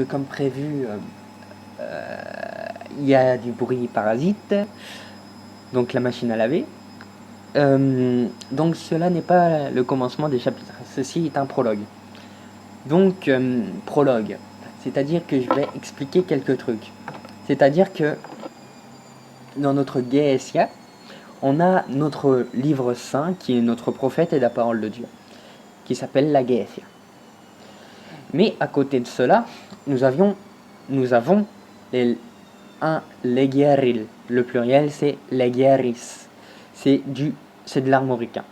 Comme prévu, il y a du bruit parasite, donc la machine à laver. Donc cela n'est pas le commencement des chapitres, ceci est un prologue. Donc prologue, c'est-à-dire que je vais expliquer quelques trucs. C'est-à-dire que dans notre Geesia, on a notre livre saint qui est notre prophète et la parole de Dieu, qui s'appelle la Geesia. Mais à côté de cela, nous avons un legueril. Le pluriel, c'est legueris. C'est de l'armoricain.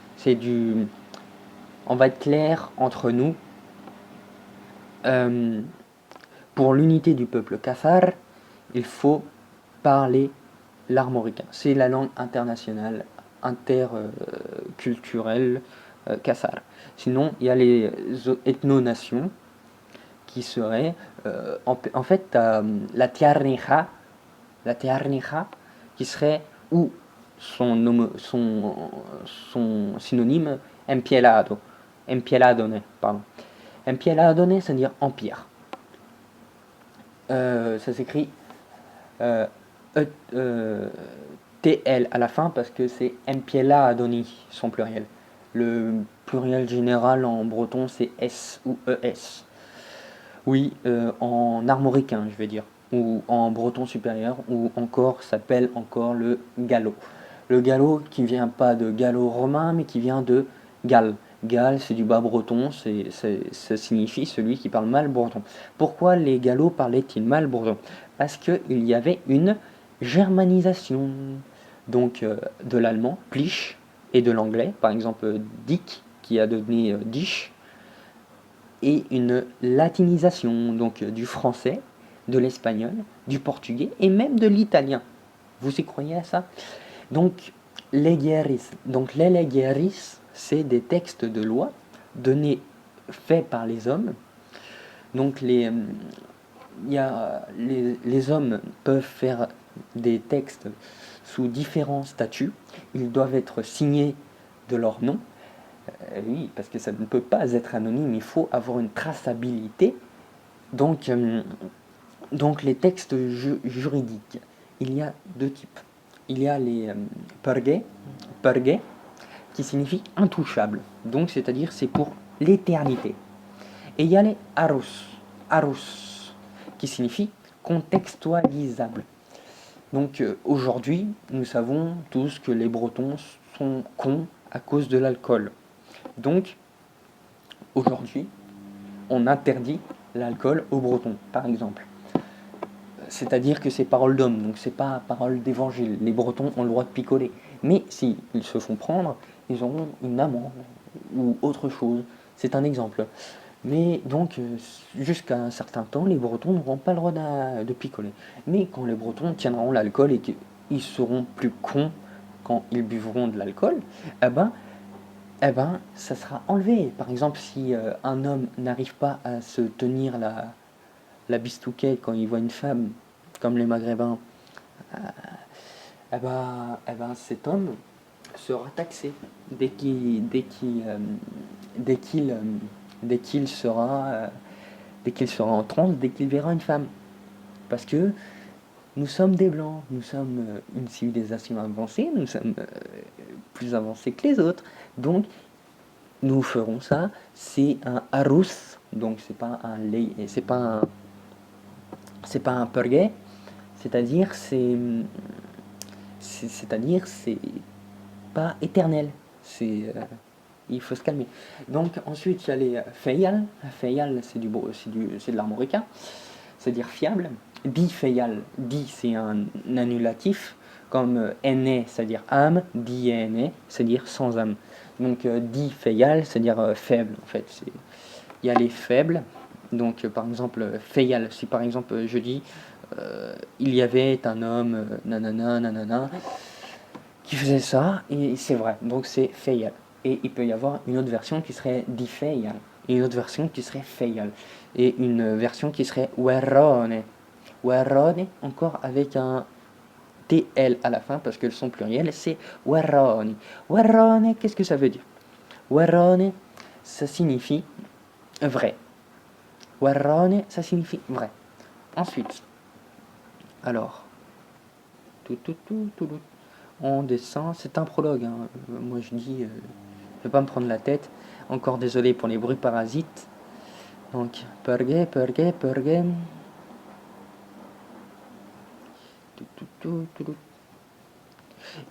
On va être clair entre nous. Pour l'unité du peuple kaffar, il faut parler l'armoricain. C'est la langue internationale, interculturelle kassar. Sinon, il y a les ethno-nations qui seraient, en fait, la Tiarneja, qui serait, ou son synonyme, Empieladone, pardon. Empieladone, c'est-à-dire empire. Ça s'écrit TL à la fin parce que c'est Empieladoni, son pluriel. Le pluriel général en breton, c'est S ou ES. Oui, en armoricain, je vais dire, ou en breton supérieur, ou encore s'appelle encore le gallo. Le gallo qui vient pas de gallo-romain, mais qui vient de Galles. Galles, c'est du bas breton, ça signifie celui qui parle mal breton. Pourquoi les gallos parlaient-ils mal breton? Parce qu'il y avait une germanisation, donc de l'allemand, plich, et de l'anglais, par exemple Dick, qui a donné Dich, et une latinisation, donc du français, de l'espagnol, du portugais et même de l'italien. Vous y croyez à ça? Donc, les legueris, c'est des textes de loi faits par les hommes. Donc, les hommes peuvent faire des textes sous différents statuts. Ils doivent être signés de leur nom. Oui, parce que ça ne peut pas être anonyme, il faut avoir une traçabilité. Donc les textes juridiques, il y a deux types. Il y a les purge, qui signifie intouchable, donc c'est-à-dire c'est pour l'éternité. Et il y a les arus, qui signifie contextualisable. Donc aujourd'hui, nous savons tous que les Bretons sont cons à cause de l'alcool. Donc, aujourd'hui, on interdit l'alcool aux Bretons, par exemple. C'est-à-dire que c'est parole d'homme, donc c'est pas parole d'évangile. Les Bretons ont le droit de picoler. Mais si ils se font prendre, ils auront une amende ou autre chose. C'est un exemple. Mais donc, jusqu'à un certain temps, les Bretons n'auront pas le droit de picoler. Mais quand les Bretons tiendront l'alcool et qu'ils seront plus cons quand ils buvront de l'alcool, ça sera enlevé. Par exemple, si un homme n'arrive pas à se tenir la bistouquette quand il voit une femme, comme les Maghrébins, cet homme sera taxé dès qu'il sera en transe, dès qu'il verra une femme. Parce que nous sommes des Blancs, nous sommes une civilisation avancée, nous sommes plus avancés que les autres. Donc, nous ferons ça. C'est un arus, donc c'est pas un purge, c'est-à-dire c'est pas éternel. Il faut se calmer. Donc ensuite il y a les feyal. Feyal, c'est de l'armoricain, c'est-à-dire fiable. Bifeyal, di c'est un annulatif, comme ene, c'est-à-dire âme, diene, c'est-à-dire sans âme. Donc difeyal, c'est-à-dire faible en fait. Il y a les faibles. Donc par exemple feyal, si par exemple je dis il y avait un homme nanana qui faisait ça, et c'est vrai, donc c'est feyal. Et il peut y avoir une autre version qui serait difeyal, et une autre version qui serait feyal, et une version qui serait werrone. Werrone, encore avec un TL à la fin, parce que son pluriel c'est werroni. Werrone, qu'est-ce que ça veut dire? Werrone, ça signifie vrai. Warrone, ça signifie vrai. Ensuite, alors, on descend, c'est un prologue. Hein. Moi je dis, je vais pas me prendre la tête. Encore désolé pour les bruits parasites. Donc, perge.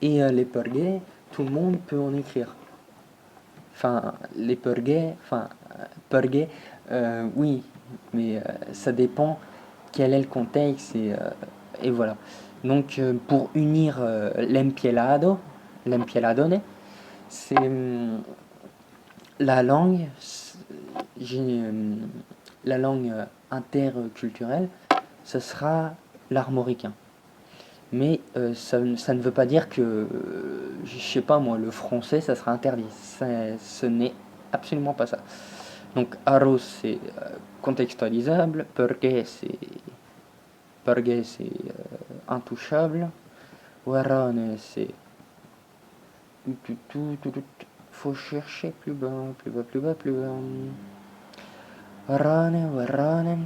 Et les perge, tout le monde peut en écrire. Enfin, les perge, oui, mais ça dépend quel est le contexte et voilà. Donc, pour unir l'empieladone, c'est la langue, la langue interculturelle, ce sera l'armoricain. Mais ça ne veut pas dire que, je sais pas moi, le français, ça sera interdit. Ce n'est absolument pas ça. Donc, arroz, c'est contextualisable. Pergue, c'est intouchable. Warane, c'est... Faut chercher plus bas. Warane.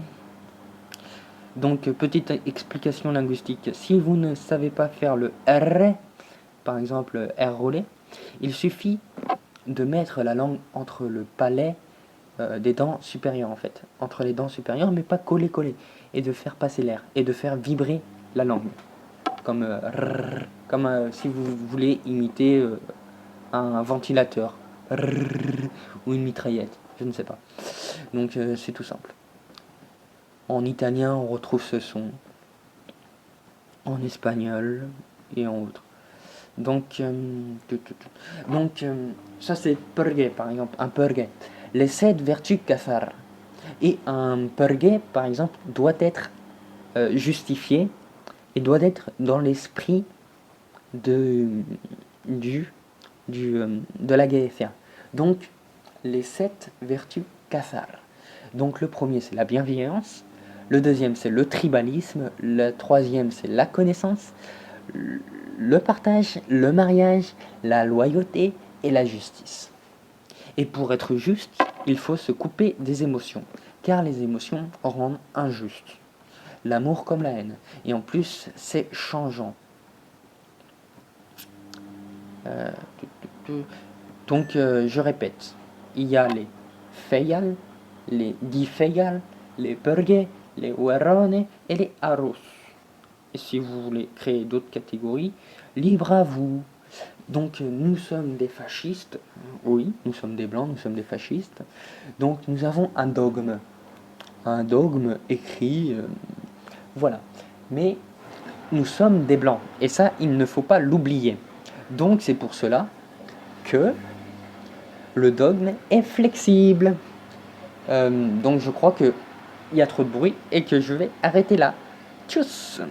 Donc, petite explication linguistique. Si vous ne savez pas faire le R, par exemple R roulé, il suffit de mettre la langue entre le palais des dents supérieures en fait. Entre les dents supérieures, mais pas coller. Et de faire passer l'air. Et de faire vibrer la langue. Comme, si vous voulez imiter un ventilateur. Ou une mitraillette. Je ne sais pas. Donc, c'est tout simple. En italien, on retrouve ce son. En espagnol et en autre. Donc, ça c'est pergue par exemple, un pergue. Les 7 vertus cafar. Et un pergue par exemple doit être justifié et doit être dans l'esprit de la gaieté. Donc, les 7 vertus cafar. Donc, le premier c'est la bienveillance. Le deuxième, c'est le tribalisme. Le troisième, c'est la connaissance, le partage, le mariage, la loyauté et la justice. Et pour être juste, il faut se couper des émotions, car les émotions rendent injuste. L'amour comme la haine. Et en plus, c'est changeant. Donc, je répète, il y a les feyal, les difeyal, les pergue, les warone et les arros. Et si vous voulez créer d'autres catégories, libre à vous. Donc nous sommes des fascistes, oui, nous sommes des blancs, nous sommes des fascistes. Donc nous avons un dogme écrit, voilà. Mais nous sommes des blancs, et ça, il ne faut pas l'oublier. Donc c'est pour cela que le dogme est flexible. Donc je crois qu'il y a trop de bruit et que je vais arrêter là. Tchuss!